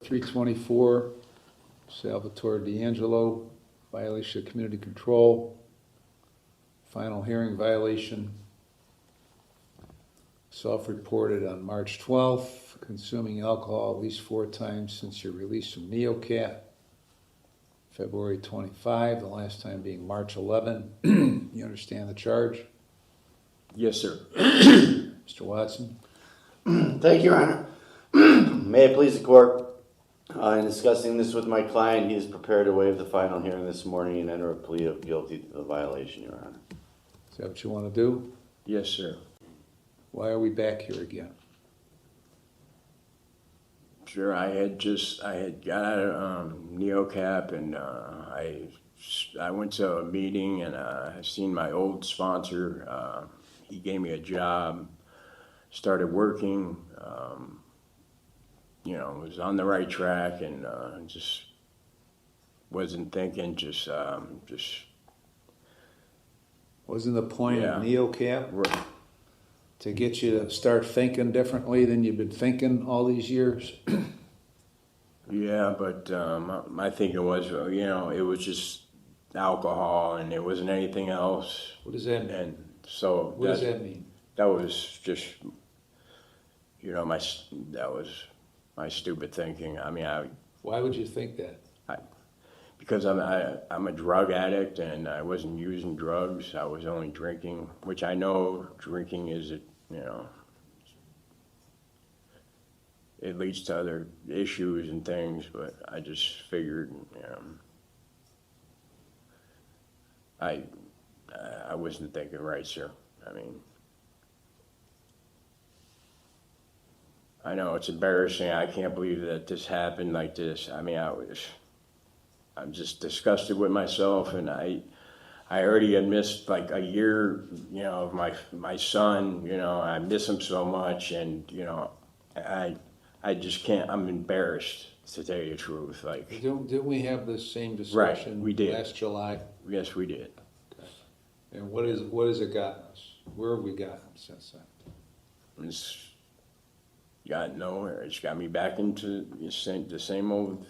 324, Salvatore D'Angelo, violation of community control. Final hearing violation. Self-reported on March 12th, consuming alcohol at least 4 times since your release from Neocat. February 25, the last time being March 11. You understand the charge? Yes, sir. Mr. Watson? Thank you, Your Honor. May it please the court, in discussing this with my client, he is prepared to waive the final hearing this morning and enter a plea of guilty to the violation, Your Honor. Is that what you want to do? Yes, sir. Why are we back here again? Sure, I had got out of Neocap, and I went to a meeting, and I seen my old sponsor. He gave me a job, started working, was on the right track, and just wasn't thinking, just Wasn't the point of Neocap right. to get you to start thinking differently than you've been thinking all these years? Yeah, but my thinking was, it was just alcohol, and it wasn't anything else. What does that mean? And so What does that mean? That was just, that was my stupid thinking. I mean, Why would you think that? because I'm a drug addict, and I wasn't using drugs. I was only drinking, which I know drinking is, it leads to other issues and things, but I just figured, I wasn't thinking right, sir. I mean, I know it's embarrassing. I can't believe that this happened like this. I mean, I'm just disgusted with myself, and I already had missed like a year, of my son. I miss him so much, and I just can't. I'm embarrassed, to tell you the truth. Like, Didn't we have this same discussion Right, we did. last July? yes, we did. Okay. And what has it gotten us? Where have we gotten since then? It's got nowhere. It's got me back into the same old.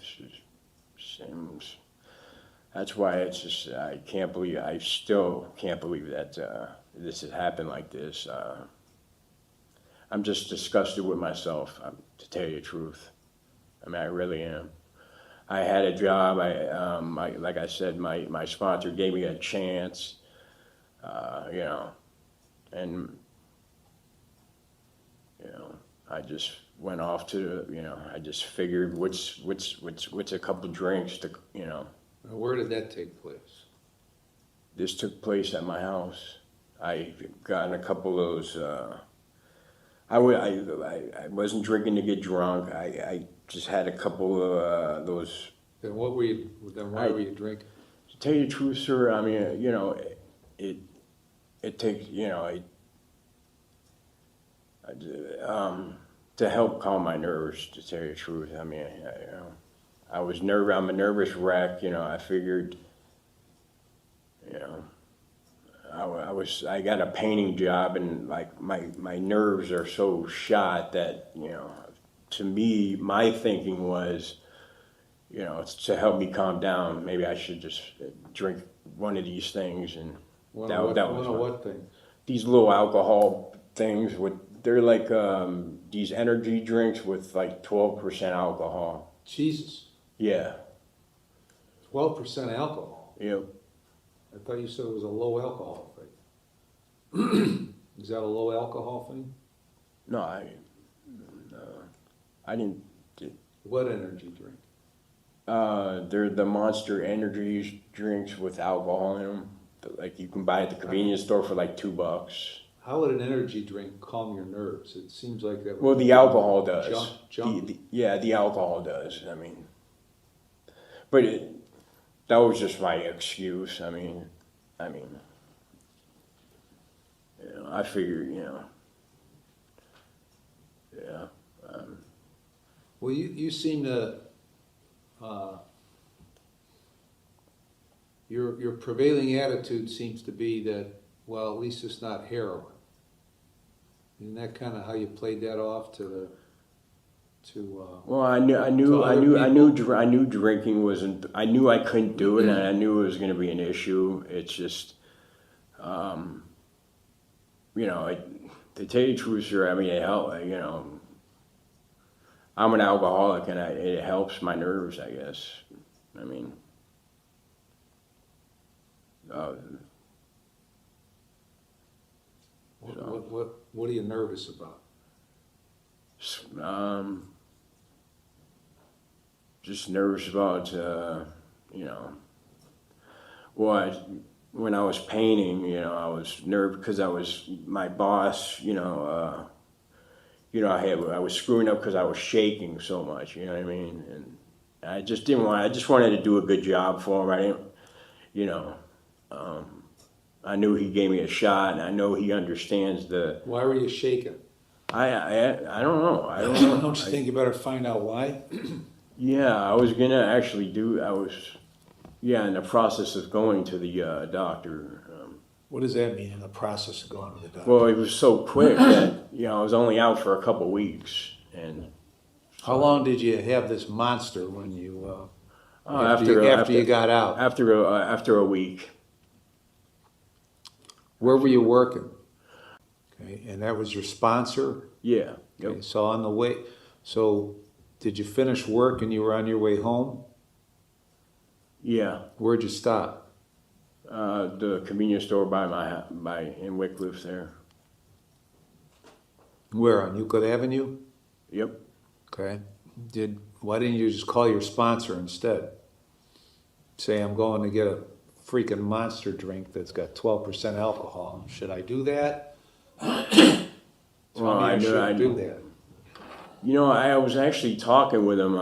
That's why it's just, I still can't believe that this has happened like this. I'm just disgusted with myself, to tell you the truth. I mean, I really am. I had a job, like I said, my sponsor gave me a chance, and, I just went off to, I just figured what's a couple drinks to, Where did that take place? This took place at my house. I got in a couple of those, I wasn't drinking to get drunk. I just had a couple of those. Then why were you drinking? To tell you the truth, sir, I mean, it takes, to help calm my nerves, to tell you the truth. I mean, I was nervous. I'm a nervous wreck. I figured, I got a painting job, and like my nerves are so shot that, to me, my thinking was, it's to help me calm down. Maybe I should just drink one of these things, and what things? These little alcohol things they're like these energy drinks with like 12% alcohol. Jesus. Yeah. 12% alcohol. Yep. I thought you said it was a low alcohol thing. Is that a low alcohol thing? No, I didn't. What energy drink? They're the Monster Energy drinks with alcohol in them. Like you can buy at the convenience store for like $2. How would an energy drink calm your nerves? It seems like that. Well, the alcohol does. Junk. The alcohol does. I mean, but that was just my excuse. I mean, I figured, yeah. Well, you seem to, your prevailing attitude seems to be that, well, at least it's not heroin. Isn't that kind of how you played that off to Well, I knew drinking wasn't. I knew I couldn't do it, and I knew it was going to be an issue. It's just, to tell you the truth, sir. I mean, it helped. I'm an alcoholic, and it helps my nerves, I guess. I mean, What are you nervous about? Just nervous about, well, when I was painting, I was nervous because my boss, I was screwing up because I was shaking so much, you know what I mean? And I just wanted to do a good job for him. I didn't, I knew he gave me a shot, and I know he understands the. Why were you shaking? I don't know. I don't know. Don't you think you better find out why? Yeah, I was gonna actually in the process of going to the doctor. What does that mean, in the process of going to the doctor? Well, it was so quick that, I was only out for a couple weeks. And how long did you have this monster when you, after you got out? After a week. Where were you working? Okay, and that was your sponsor? Yeah. Yep. Okay, so on the way, did you finish work and you were on your way home? Yeah. Where'd you stop? The convenience store in Wycliffe there. Where, on Euclid Avenue? Yep. Okay. Why didn't you just call your sponsor instead? Say, I'm going to get a freaking monster drink that's got 12% alcohol. Should I do that? Well, I do that. I was actually talking with him,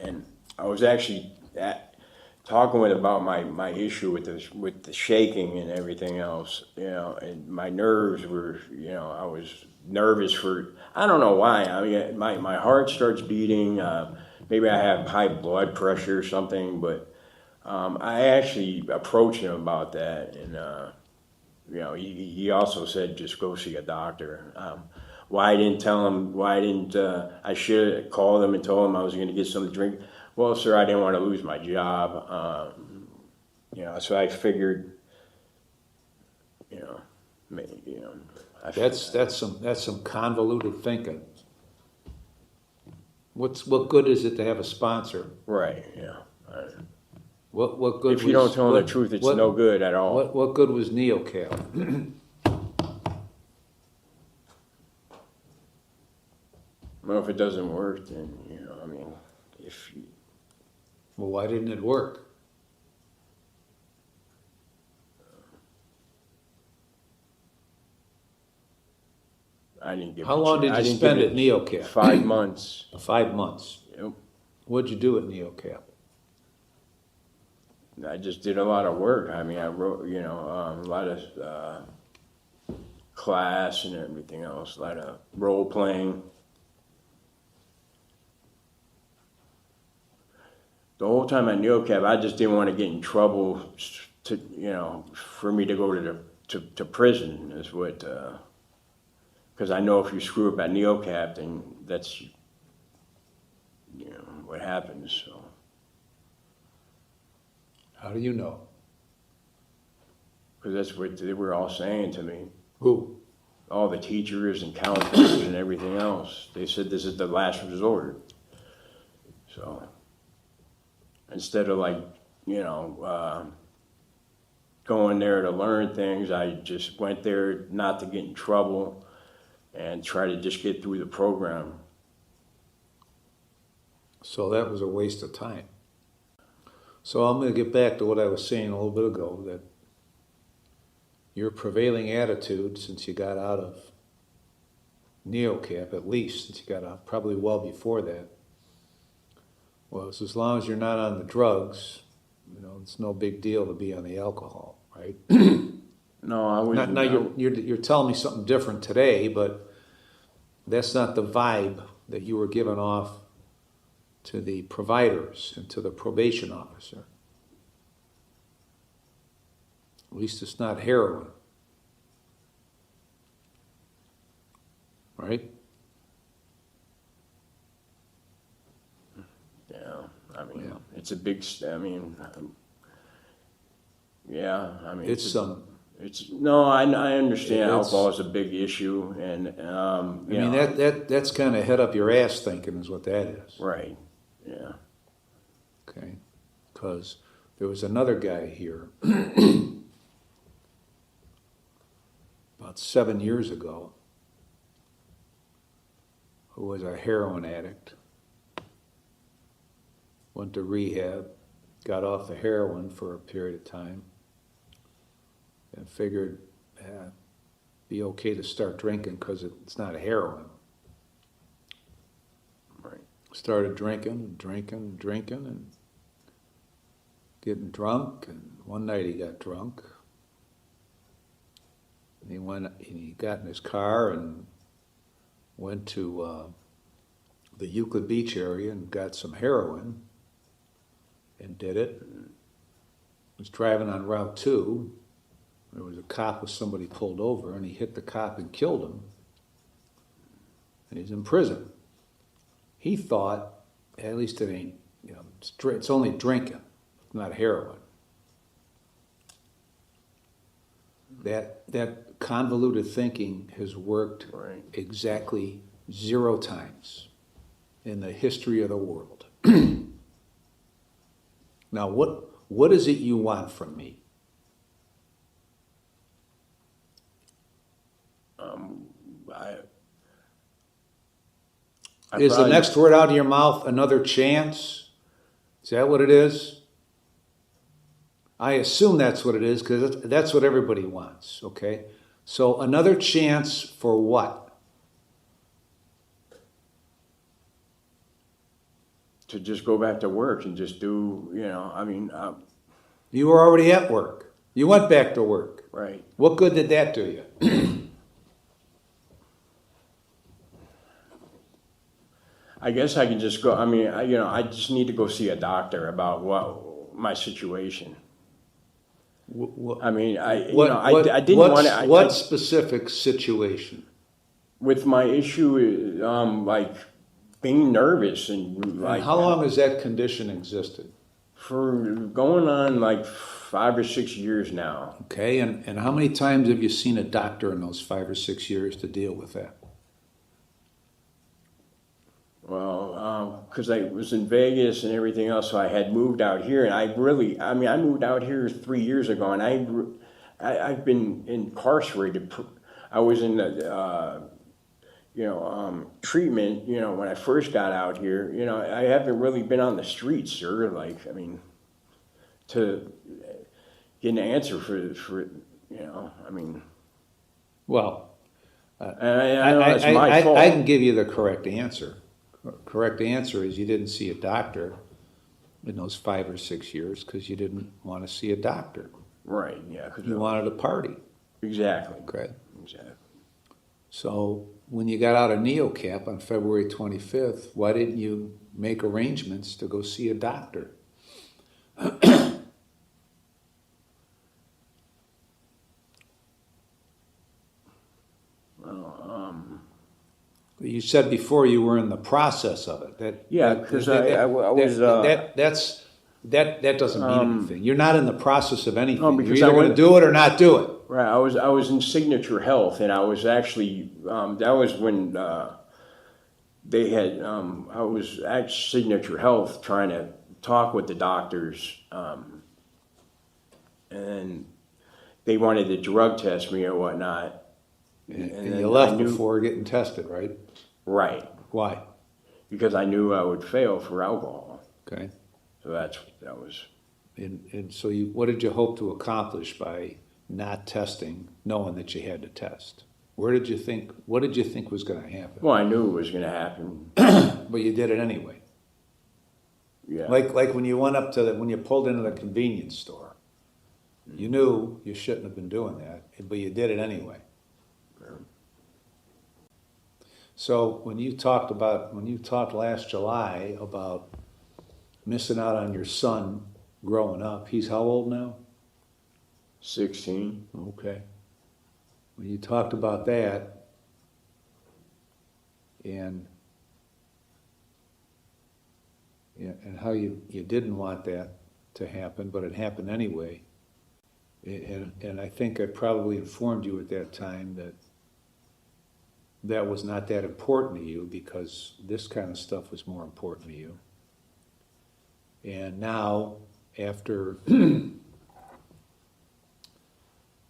and I was actually talking with him about my issue with the shaking and everything else, and my nerves were, I was nervous for, I don't know why. I mean, my heart starts beating. Maybe I have high blood pressure or something, but I actually approached him about that, and he also said just go see a doctor. Why I didn't tell him? I should have called him and told him I was going to get something to drink? Well, sir, I didn't want to lose my job. So I figured, maybe, That's some convoluted thinking. What good is it to have a sponsor? Right. Yeah. What good? If you don't tell the truth, it's no good at all. What good was NeoCap? Well, if it doesn't work, then Well, why didn't it work? I didn't give. How long did you spend at NeoCap? 5 months. 5 months. Yep. What'd you do at NeoCap? I just did a lot of work. I mean, I wrote, a lot of class and everything else, a lot of role playing. The whole time at NeoCap, I just didn't want to get in trouble for me to go to prison is what, because I know if you screw up at NeoCap, then that's, what happens, so. How do you know? Because that's what they were all saying to me. Who? All the teachers and counselors and everything else. They said this is the last resort. So instead of going there to learn things, I just went there not to get in trouble and try to just get through the program. So that was a waste of time. So I'm going to get back to what I was saying a little bit ago, that your prevailing attitude since you got out of NeoCap, at least since you got out, probably well before that, was as long as you're not on the drugs, it's no big deal to be on the alcohol, right? No, I wasn't. Now you're telling me something different today, but that's not the vibe that you were giving off to the providers and to the probation officer. At least it's not heroin. Right? mean, Yeah. it's a big, I mean, yeah, I mean. It's No, I understand It's- alcohol is a big issue, and, I mean, that's kind of head up your ass thinking is what that is. right, yeah. Okay, because there was another guy here about 7 years ago who was a heroin addict, went to rehab, got off the heroin for a period of time, and figured be okay to start drinking because it's not a heroin. Right. Started drinking, and getting drunk, and one night he got drunk. And he got in his car and went to the Euclid Beach area and got some heroin and did it. Was driving on Route 2. There was a cop with somebody pulled over, and he hit the cop and killed him. And he's in prison. He thought, at least it ain't, it's only drinking, not heroin. That convoluted thinking has worked Right. exactly 0 times in the history of the world. Now, what is it you want from me? Is the probably- next word out of your mouth another chance? Is that what it is? I assume that's what it is because that's what everybody wants, okay? So another chance for what? To just go back to work and just do, I mean, You were already at work. You went back to work. right. What good did that do you? I guess I can just go, I mean, I just need to go see a doctor about my situation. I mean, I didn't want to. What specific situation? With my issue, like being nervous and like. And how long has that condition existed? For going on like 5 or 6 years now. Okay, and how many times have you seen a doctor in those 5 or 6 years to deal with that? Well, because I was in Vegas and everything else, so I had moved out here, and I moved out here 3 years ago, and I've been incarcerated. I was in the, treatment, when I first got out here. I haven't really been on the streets, sir. Like, I mean, to get an answer for I mean. Well, I know it's my fault. I can give you the correct answer. Correct answer is you didn't see a doctor in those 5 or 6 years because you didn't want to see a doctor. Right, yeah. You wanted a party. Exactly. Okay. Exactly. So when you got out of NeoCap on February 25th, why didn't you make arrangements to go see a doctor? You said before you were in the process of it. That doesn't mean anything. You're not in the process of anything. No, because You're either I going to do it or not do it. Right. I was in Signature Health, and I was actually that was when they had I was at Signature Health trying to talk with the doctors, and they wanted to drug test me or whatnot. And you left before getting tested, right? Right. Why? Because I knew I would fail for alcohol. Okay. So that was. And so what did you hope to accomplish by not testing, knowing that you had to test? What did you think was going to happen? Well, I knew it was going to happen. But you did it anyway. Yeah. Like when you went up when you pulled into the convenience store, you knew you shouldn't have been doing that, but you did it anyway. So when you talked last July about missing out on your son growing up, he's how old now? 16. Okay. When you talked about that, and and how you didn't want that to happen, but it happened anyway. And I think I probably informed you at that time that that was not that important to you because this kind of stuff was more important to you. And now, after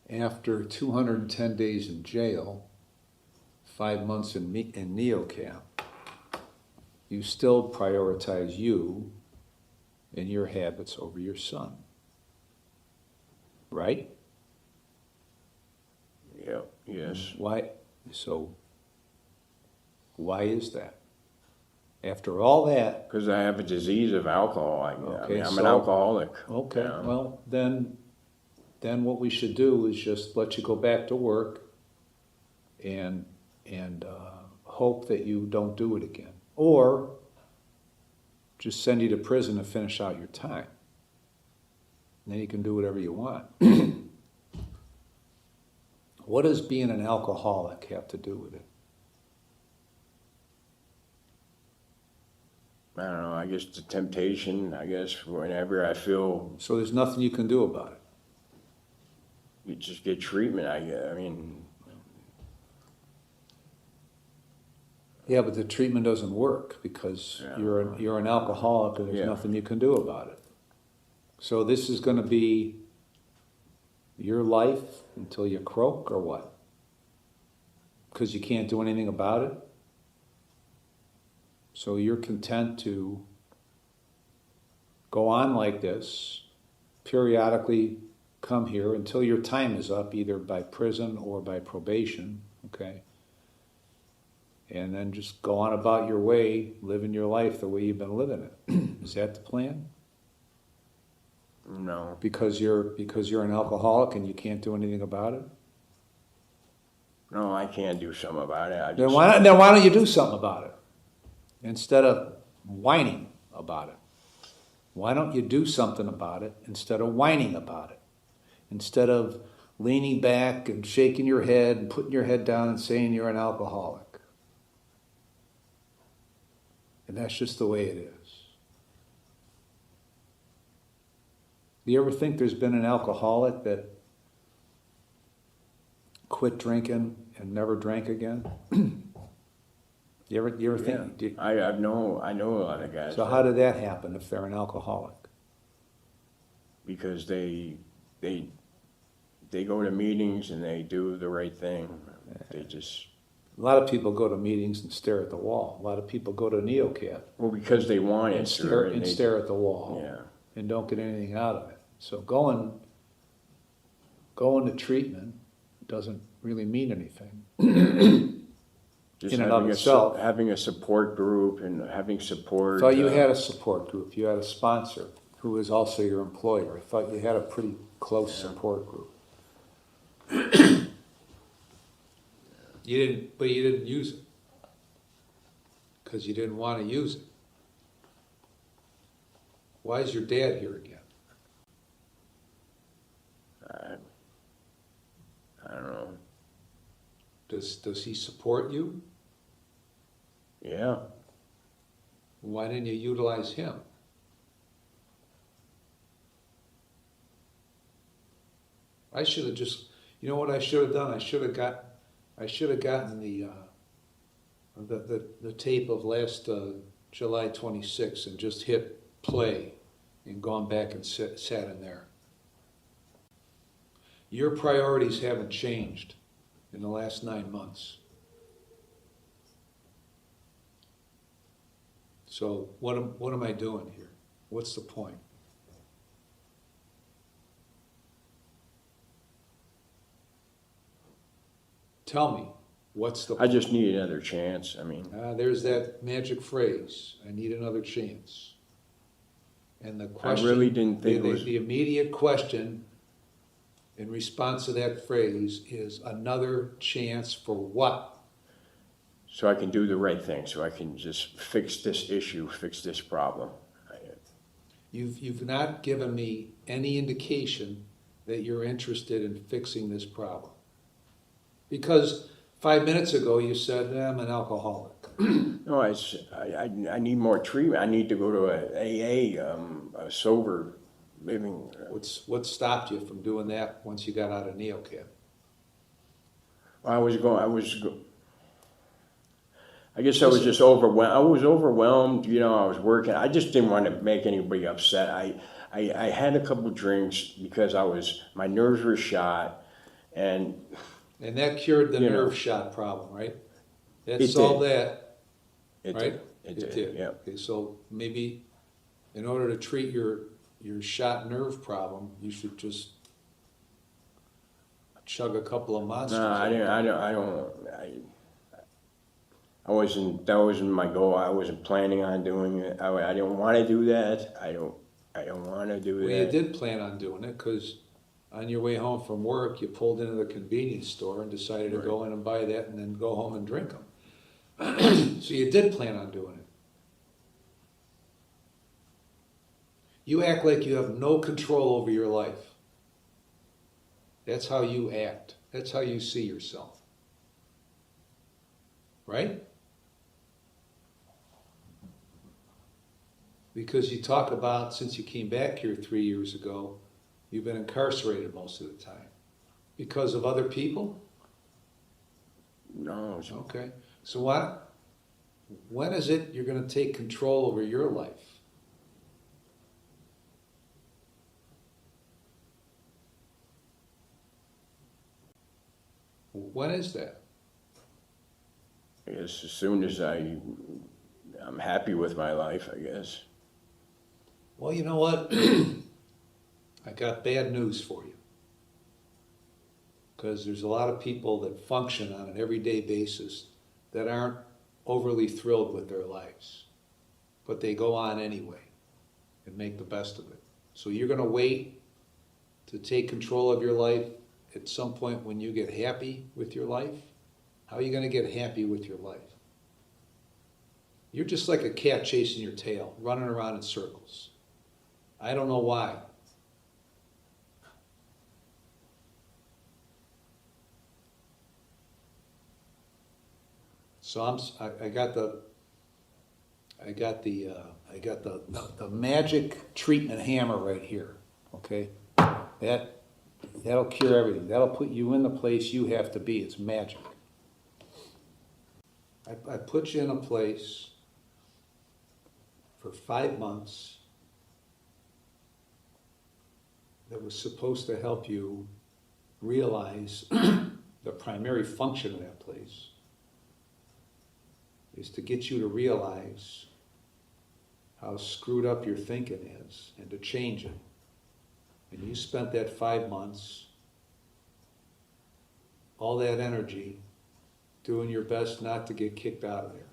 210 days in jail, 5 months in NeoCap, you still prioritize you and your habits over your son. Right? Yeah, yes. Why? So, why is that? After all that, Because I have a disease of alcohol. I Okay, mean, I'm an so- alcoholic. okay, Yeah. well, then what we should do is just let you go back to work and hope that you don't do it again. Or just send you to prison to finish out your time. And then you can do whatever you want. What does being an alcoholic have to do with it? I don't know, I guess the temptation, I guess, whenever I feel So there's nothing you can do about it. you just get treatment, I mean, Yeah, but the treatment doesn't work because Yeah. you're an alcoholic and there's Yeah. nothing you can do about it. So this is going to be your life until you croak or what? Because you can't do anything about it? So you're content to go on like this, periodically come here until your time is up, either by prison or by probation, okay? And then just go on about your way, living your life the way you've been living it. Is that the plan? no. Because you're an alcoholic and you can't do anything about it? No, I can't do something about it. Then why don't you do something about it? Instead of whining about it. Why don't you do something about it instead of whining about it? Instead of leaning back and shaking your head and putting your head down and saying you're an alcoholic. And that's just the way it is. Do you ever think there's been an alcoholic that quit drinking and never drank again? You ever think? Yeah. I know a lot of guys. So how did that happen if they're an alcoholic? Because they go to meetings and they do the right thing. They just, A lot of people go to meetings and stare at the wall. A lot of people go to NeoCap well, because they want it, and sir. stare at the wall Yeah. and don't get anything out of it. So going to treatment doesn't really mean anything. Just In and of having itself. having a support group and having support. I thought you had a support group. You had a sponsor who is also your employer. I thought you had a pretty close support group. But you didn't use it because you didn't want to use it. Why is your dad here again? I don't know. Does he support you? Yeah. Why didn't you utilize him? I should have just, you know what I should have done? I should have gotten the tape of last July 26th and just hit play and gone back and sat in there. Your priorities haven't changed in the last 9 months. So what am I doing here? What's the point? Tell me, what's the I point? just need another chance. I mean, There's that magic phrase, I need another chance. And the question, really didn't think it was- the immediate question in response to that phrase is another chance for what? so I can do the right thing, so I can just fix this issue, fix this problem. You've not given me any indication that you're interested in fixing this problem. Because 5 minutes ago, you said, I'm an alcoholic. No, I need more treatment. I need to go to a sober living. What stopped you from doing that once you got out of NeoCap? I guess I was just overwhelmed. I was overwhelmed, you know, I was working. I just didn't want to make anybody upset. I had a couple drinks because my nerves were shot, and that cured the You know. nerve shot problem, right? That It solved did. that, it right? did. Yeah. Okay, so maybe in order to treat your shot nerve problem, you should just chug a couple of monsters. No, that wasn't my goal. I wasn't planning on doing it. I didn't want to do that. I don't want to do Well, that. you did plan on doing it because on your way home from work, you pulled into the convenience store and decided to go in and buy that and then go home and drink them. So you did plan on doing it. You act like you have no control over your life. That's how you act. That's how you see yourself. Right? Because you talk about, since you came back here 3 years ago, you've been incarcerated most of the time. Because of other people? No. Okay. So when is it you're going to take control over your life? When is that? I guess as soon as I'm happy with my life, I guess. Well, you know what? I got bad news for you. Because there's a lot of people that function on an everyday basis that aren't overly thrilled with their lives. But they go on anyway and make the best of it. So you're going to wait to take control of your life at some point when you get happy with your life? How are you going to get happy with your life? You're just like a cat chasing your tail, running around in circles. I don't know why. So I got the magic treatment hammer right here. Okay, that'll cure everything. That'll put you in the place you have to be. It's magic. I put you in a place for 5 months that was supposed to help you realize the primary function of that place is to get you to realize how screwed up your thinking is and to change it. And you spent that 5 months, all that energy, doing your best not to get kicked out of there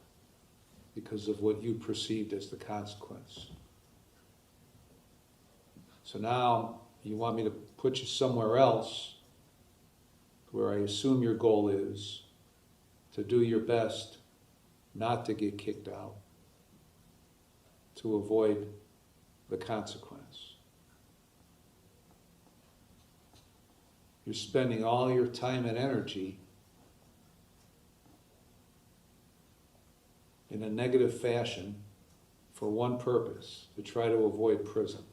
because of what you perceived as the consequence. So now you want me to put you somewhere else where I assume your goal is to do your best not to get kicked out, to avoid the consequence. You're spending all your time and energy in a negative fashion for one purpose, to try to avoid prison.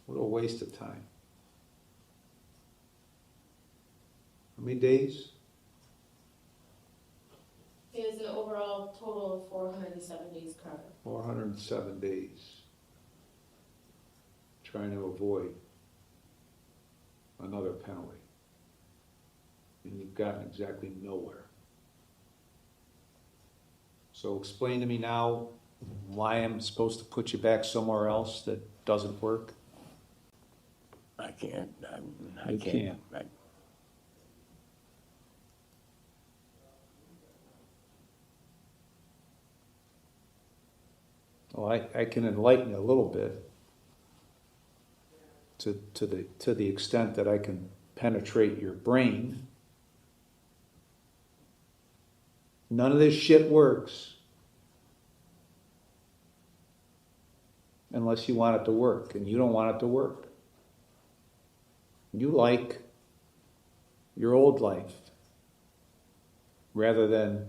What a waste of time. How many days? It was an overall total of 407 days covered. 407 days. Trying to avoid another penalty. And you've gotten exactly nowhere. So explain to me now why I'm supposed to put you back somewhere else that doesn't work. I can't. I You can't. Well, I can enlighten you a little bit to the extent that I can penetrate your brain. None of this shit works unless you want it to work, and you don't want it to work. You like your old life rather than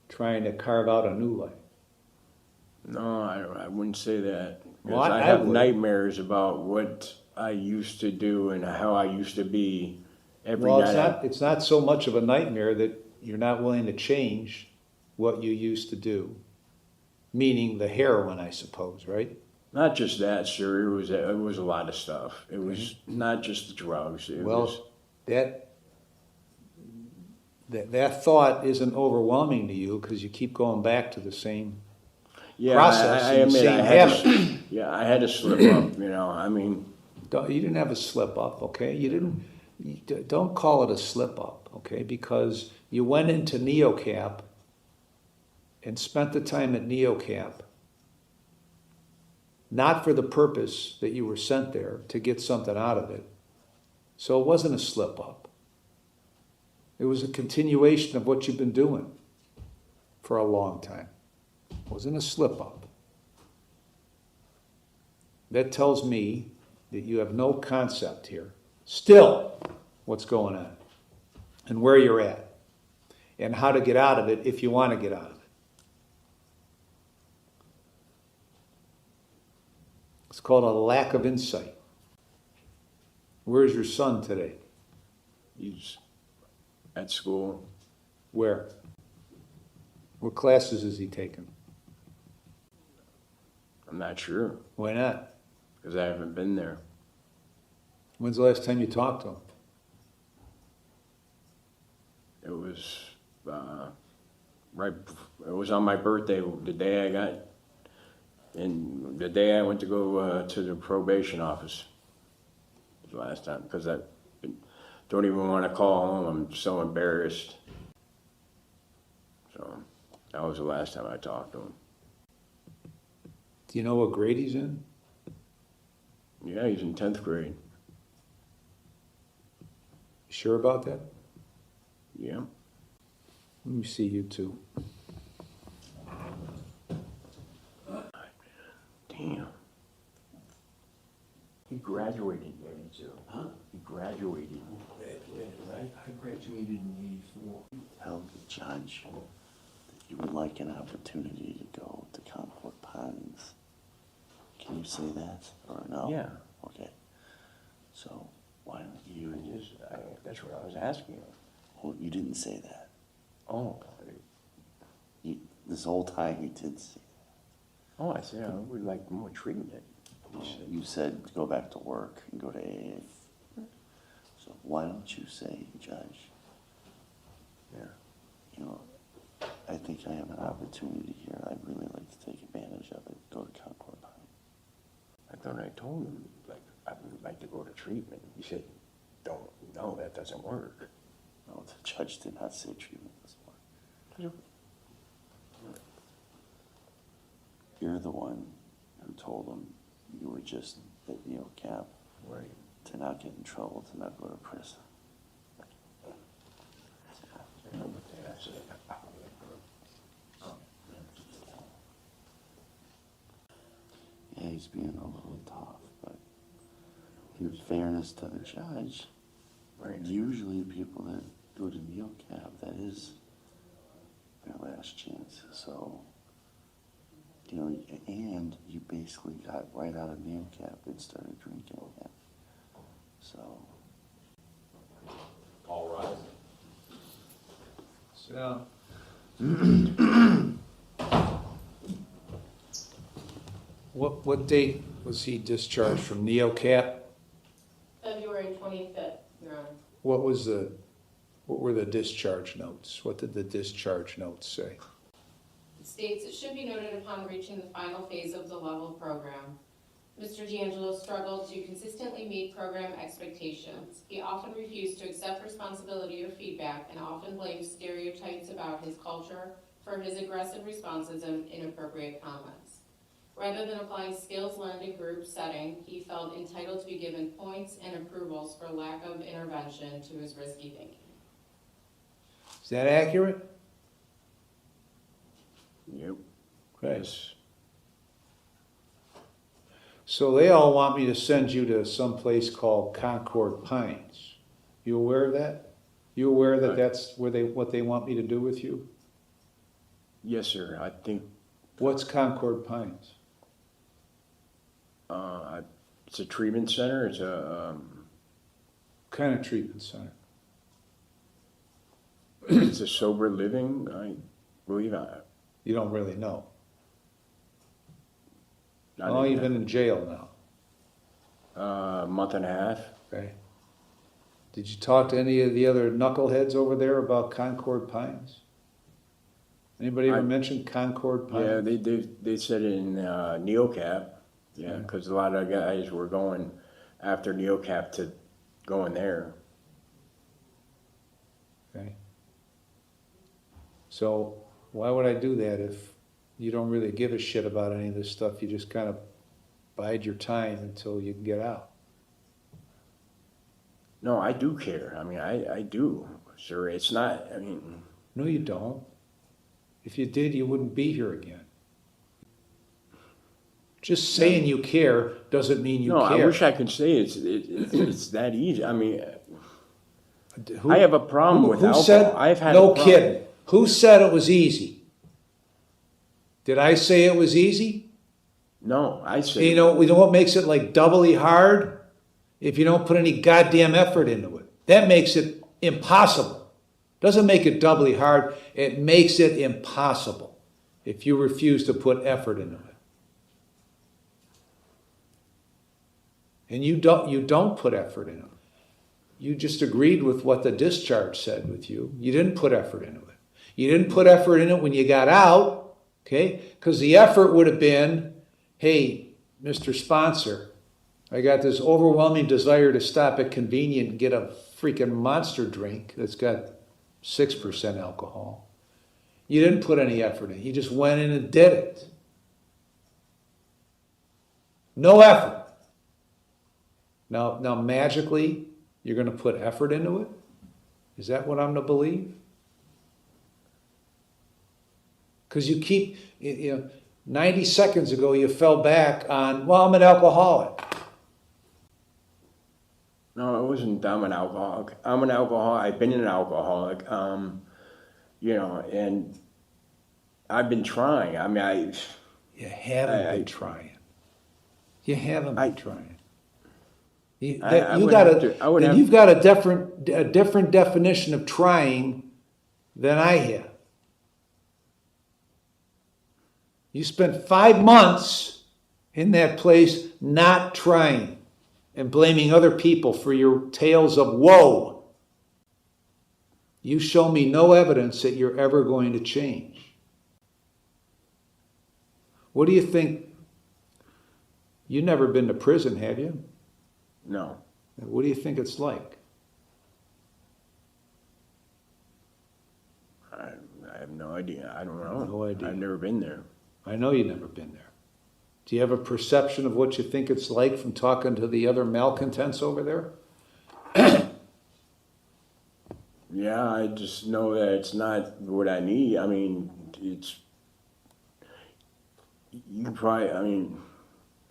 trying to carve out a new life. No, I wouldn't say that. Well, Because I I have would. nightmares about what I used to do and how I used to be every Well, night. it's not so much of a nightmare that you're not willing to change what you used to do, meaning the heroin, I suppose, right? Not just that, sir. It was a lot of stuff. It was not just the drugs. It Well, was that thought isn't overwhelming to you because you keep going back to the same yeah. process I and the admit same I had habit. I had to slip up. You know, I mean, You didn't have a slip up, okay? Don't call it a slip up, okay? Because you went into NeoCap and spent the time at NeoCap not for the purpose that you were sent there to get something out of it. So it wasn't a slip up. It was a continuation of what you've been doing for a long time. It wasn't a slip up. That tells me that you have no concept here, still, what's going on and where you're at and how to get out of it if you want to get out of it. It's called a lack of insight. Where's your son today? he's at school. Where? What classes is he taking? I'm not sure Why not? because I haven't been there. When's the last time you talked to him? It was right. It was on my birthday, the day I got, and the day I went to go to the probation office. Was the last time because I don't even want to call home. I'm so embarrassed. So that was the last time I talked to him. Do you know what grade he's in? Yeah, he's in 10th grade. Sure about that? Yeah. Let me see you two. Damn. He graduated in 82. Huh? He graduated. I graduated in '84. Tell the judge that you would like an opportunity to go to Concord Pines. Can you say that or no? Yeah. Okay. So why don't you? That's what I was asking him. Well, you didn't say that. Oh. This whole time you did say Oh, I said I would like more treatment. that. You said to go back to work and go to AA. So why don't you say, Judge, Yeah. you know, I think I have an opportunity here. I'd really like to take advantage of it. Go to Concord Pines. I thought I told him, like, I would like to go to treatment. He said, no, that doesn't work. No, the judge did not say treatment this morning. You're the one who told him you were just at NeoCap Right. to not get in trouble, to not go to prison. Yeah, he's being a little tough, but in fairness to the judge, Right. usually people that go to NeoCap, that is their last chance. So, you know, and you basically got right out of NeoCap and started drinking again. So, All rise. Sit down. What date was he discharged from NeoCap? February 25th, Your Honor. What were the discharge notes? What did the discharge notes say? It states, it should be noted upon reaching the final phase of the level program, Mr. D'Angelo struggled to consistently meet program expectations. He often refused to accept responsibility or feedback and often blamed stereotypes about his culture for his aggressive responses and inappropriate comments. Rather than applying skills learned in group setting, he felt entitled to be given points and approvals for lack of intervention to his risky thinking. Is that accurate? Yep. Okay. Yes. So they all want me to send you to some place called Concord Pines. You aware of that? You aware that that's what they want me to do with you? Yes, sir. I think What's Concord Pines? it's a treatment center. It's a Kind of treatment center. it's a sober living. I believe. You don't really know. Not How long in you been in jail now? a month and a half. Okay. Did you talk to any of the other knuckleheads over there about Concord Pines? Anybody ever mention Concord Pines? Yeah, they said in Neocap. Yeah, because a lot of guys were going after Neocap to go in there. Okay. So why would I do that if you don't really give a shit about any of this stuff? You just kind of bide your time until you can get out. No, I do care. I mean, I do, sir. It's not. I mean, No, you don't. If you did, you wouldn't be here again. Just saying you care doesn't mean you no. care. I wish I could say it's that easy. I mean, Who- I have a problem with who alcohol. said, I've had no a problem. kidding. Who said it was easy? Did I say it was easy? No, I said. You know what makes it like doubly hard? If you don't put any goddamn effort into it. That makes it impossible. Doesn't make it doubly hard. It makes it impossible if you refuse to put effort into it. And you don't put effort into it. You just agreed with what the discharge said with you. You didn't put effort into it. You didn't put effort in it when you got out, okay? Because the effort would have been, hey, Mr. Sponsor, I got this overwhelming desire to stop at Convenient and get a freaking monster drink that's got 6% alcohol. You didn't put any effort in it. You just went in and did it. No effort. Now magically, you're going to put effort into it? Is that what I'm to believe? Because you keep, 90 seconds ago you fell back on, well, I'm an alcoholic. No, it wasn't. I'm an alcoholic. I'm an alcoholic. I've been an alcoholic. And I've been trying. I mean, You haven't been trying. You haven't been trying. You've got a different definition of trying than I have. You spent 5 months in that place not trying and blaming other people for your tales of woe. You show me no evidence that you're ever going to change. What do you think? You've never been to prison, have you? No. What do you think it's like? I have no idea. I don't know. No idea. I've never been there. I know you've never been there. Do you have a perception of what you think it's like from talking to the other malcontents over there? Yeah, I just know that it's not what I need. I mean,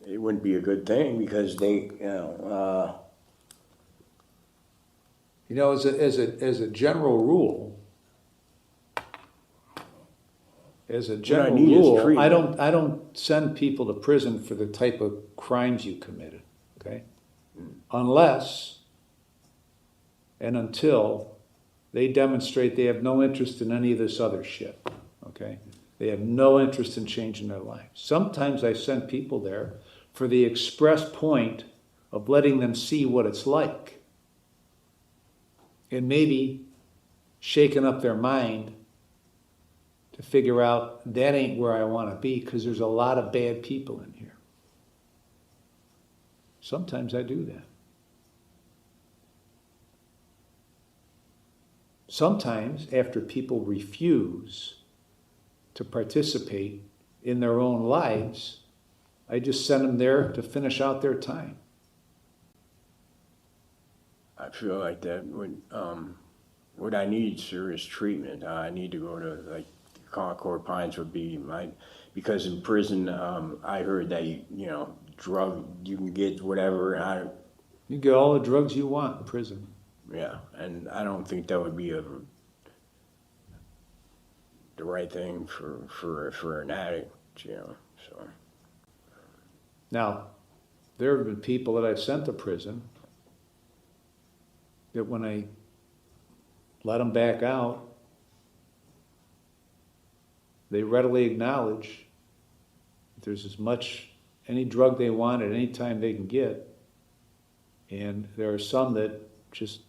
it wouldn't be a good thing because they, As a general rule, need is treatment. I don't send people to prison for the type of crimes you committed, okay? Unless and until they demonstrate they have no interest in any of this other shit, okay? They have no interest in changing their lives. Sometimes I send people there for the express point of letting them see what it's like and maybe shaking up their mind to figure out that ain't where I want to be because there's a lot of bad people in here. Sometimes I do that. Sometimes, after people refuse to participate in their own lives, I just send them there to finish out their time. I feel like that would, what I need, sir, is treatment. I need to go to, like, Concord Pines would be because in prison, I heard that, you can get whatever. You get all the drugs you want in prison. Yeah, and I don't think that would be the right thing for an addict, so. Now, there have been people that I've sent to prison that when I let them back out, they readily acknowledge that there's as much, any drug they want at any time they can get. And there are some that just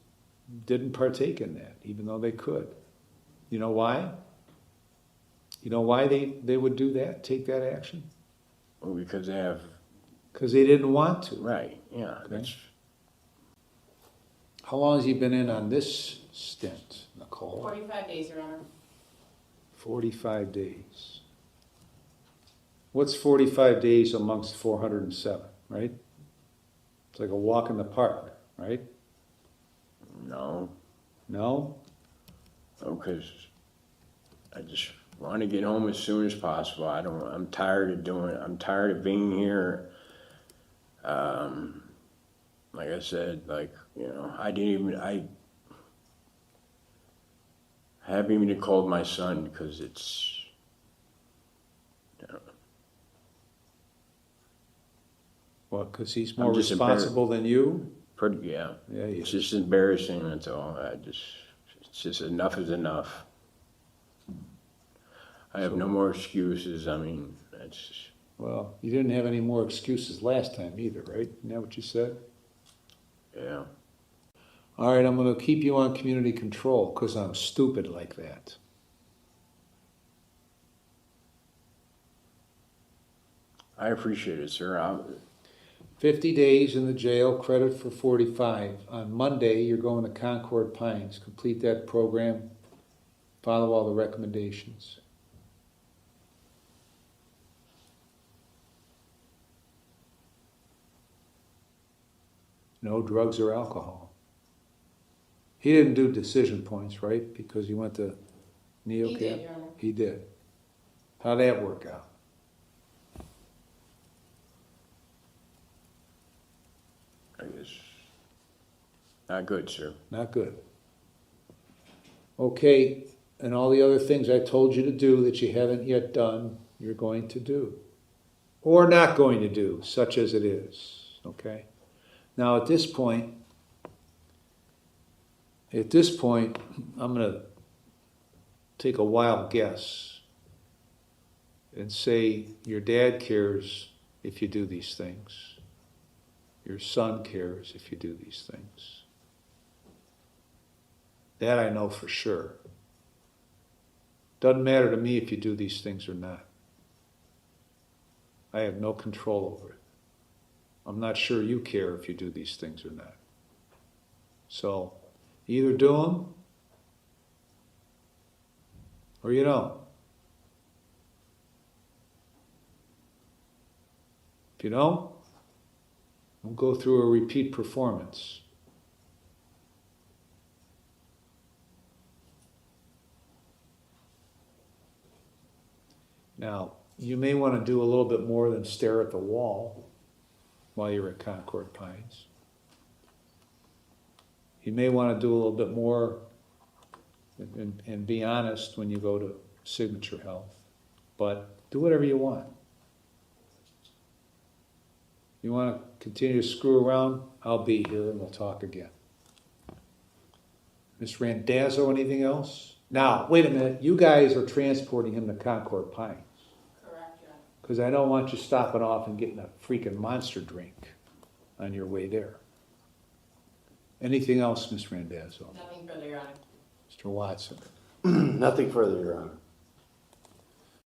didn't partake in that, even though they could. You know why? You know why they would do that, take that action? Well, because they have, Because they didn't want to. right, yeah, Okay. that's, How long has he been in on this stint, Nicole? 45 days, Your Honor. 45 days. What's 45 days amongst 407, right? It's like a walk in the park, right? no, No? because I just want to get home as soon as possible. I'm tired of being here. Like I said, I haven't even called my son because it's, What, because he's more just responsible than you? pretty, yeah. Yeah, he It's is. just embarrassing, that's all. It's just enough is enough. I have no more excuses. I mean, that's just, Well, you didn't have any more excuses last time either, right? Isn't that what you said? yeah. All right, I'm going to keep you on community control because I'm stupid like that. I appreciate it, sir. 50 days in the jail, credit for 45. On Monday, you're going to Concord Pines. Complete that program. Follow all the recommendations. No drugs or alcohol. He didn't do decision points, right? Because he went to NeoCap? He did, Your Honor. He did. How'd that work out? I guess not good, sir. Not good. Okay, and all the other things I told you to do that you haven't yet done, you're going to do. Or not going to do, such as it is. Okay? Now at this point, I'm going to take a wild guess and say your dad cares if you do these things. Your son cares if you do these things. That I know for sure. Doesn't matter to me if you do these things or not. I have no control over it. I'm not sure you care if you do these things or not. So, either do them or you don't. If you don't, we'll go through a repeat performance. Now, you may want to do a little bit more than stare at the wall while you're at Concord Pines. You may want to do a little bit more and be honest when you go to Signature Health, but do whatever you want. You want to continue to screw around? I'll be here and we'll talk again. Ms. Randazzo, anything else? Now, wait a minute. You guys are transporting him to Concord Pines. Correct, Your Honor. Because I don't want you stopping off and getting a freaking monster drink on your way there. Anything else, Ms. Randazzo? Nothing further, Your Honor. Mr. Watson? Nothing further, Your Honor.